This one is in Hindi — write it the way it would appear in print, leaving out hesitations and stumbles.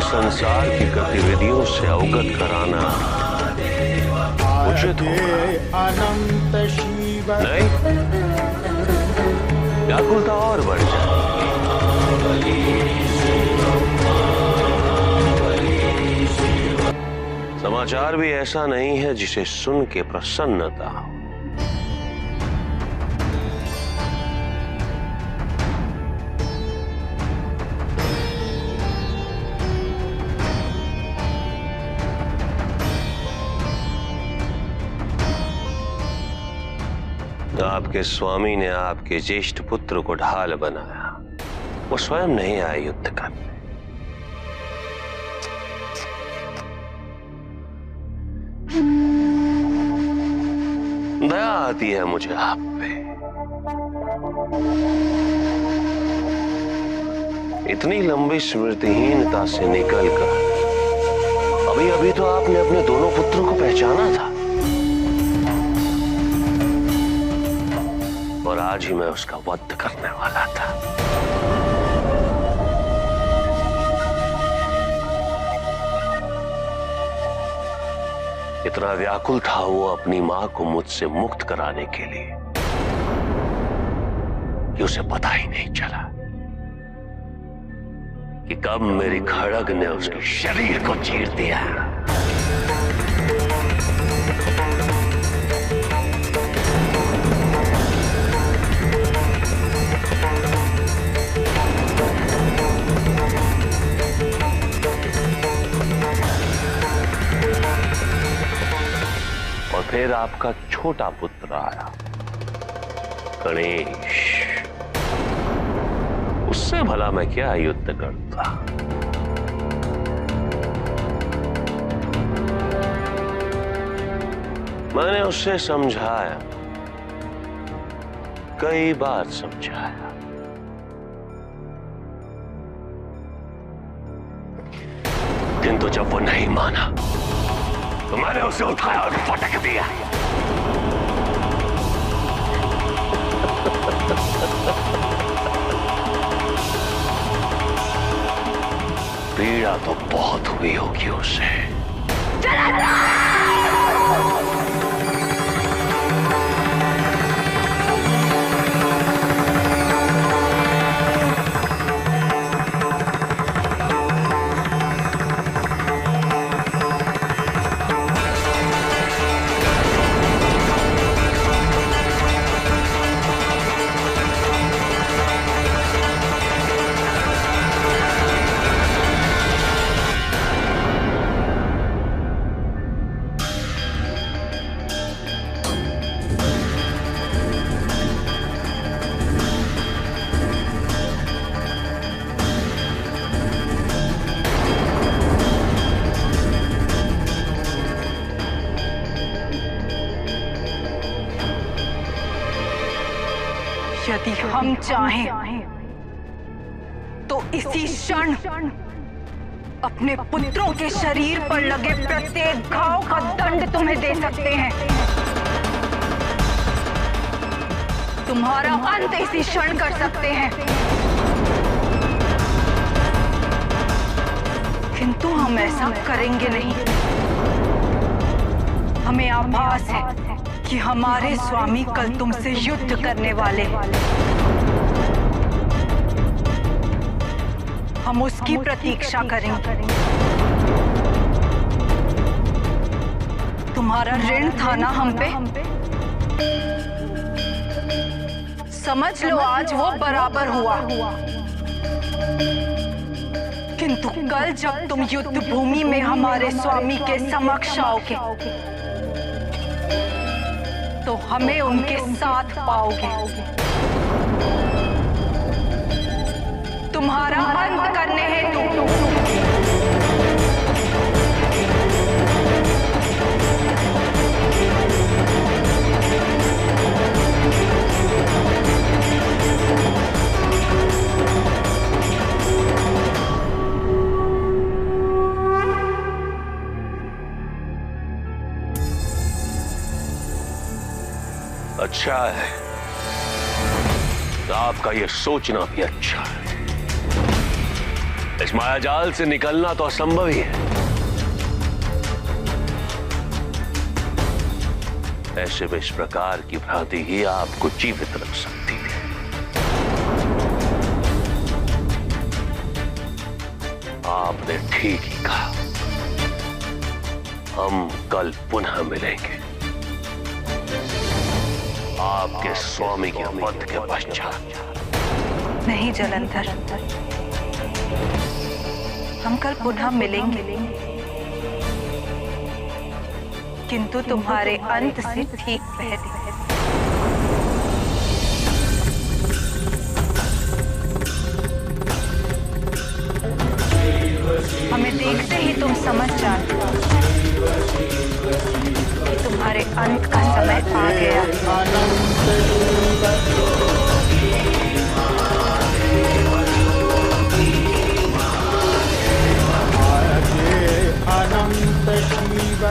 संसार की गतिविधियों से अवगत कराना उचित होगा। अनंत शिव नहीं, व्याकुलता और बढ़ जाएगी। समाचार भी ऐसा नहीं है जिसे सुन के प्रसन्नता हो। आपके स्वामी ने आपके ज्येष्ठ पुत्र को ढाल बनाया, वो स्वयं नहीं आए युद्ध करने। दया आती है मुझे आप पे। इतनी लंबी स्मृतिहीनता से निकलकर अभी अभी तो आपने अपने दोनों पुत्रों को पहचाना था, और आज ही मैं उसका वध करने वाला था। इतना व्याकुल था वो अपनी मां को मुझसे मुक्त कराने के लिए कि उसे पता ही नहीं चला कि कब मेरी खड़ग ने उसके शरीर को चीर दिया। और फिर आपका छोटा पुत्र आया, गणेश। उससे भला मैं क्या युद्ध करता। मैंने उसे समझाया, कई बार समझाया, किंतु जब वो नहीं माना तो मैंने उसे उठाया और फटक दिया। पीड़ा तो बहुत हुई होगी उसे। यदि हम चाहें तो इसी क्षण अपने पुत्रों के शरीर पर लगे प्रत्येक घाव का दंड तुम्हें दे सकते हैं। तुम्हारा अंत इसी क्षण कर सकते हैं। किंतु हम ऐसा करेंगे नहीं। हमें आभास है कि हमारे स्वामी कल तुमसे युद्ध करने वाले। हम उसकी प्रतीक्षा करेंगे। तुम्हारा ऋण था ना हम पे, समझ लो आज वो बराबर हुआ। किंतु कल जब तुम युद्ध भूमि में हमारे स्वामी के समक्ष आओगे तो हमें उनके साथ पाओगे। तुम्हारा अंत करने हेतु अच्छा है, तो आपका यह सोचना भी अच्छा है। इस मायाजाल से निकलना तो असंभव ही है। ऐसे में इस प्रकार की भ्रांति ही आपको जीवित रख सकती है। आपने ठीक ही कहा, हम कल पुनः मिलेंगे आपके स्वामी के वध के पश्चात। नहीं जलंधर, हम कल पुनः मिलेंगे, किंतु तुम्हारे अंत से ठीक पहले। हमें देखते ही तुम समझ जाते हो कि तुम्हारे अंत का समय आ गया। अनंत शिव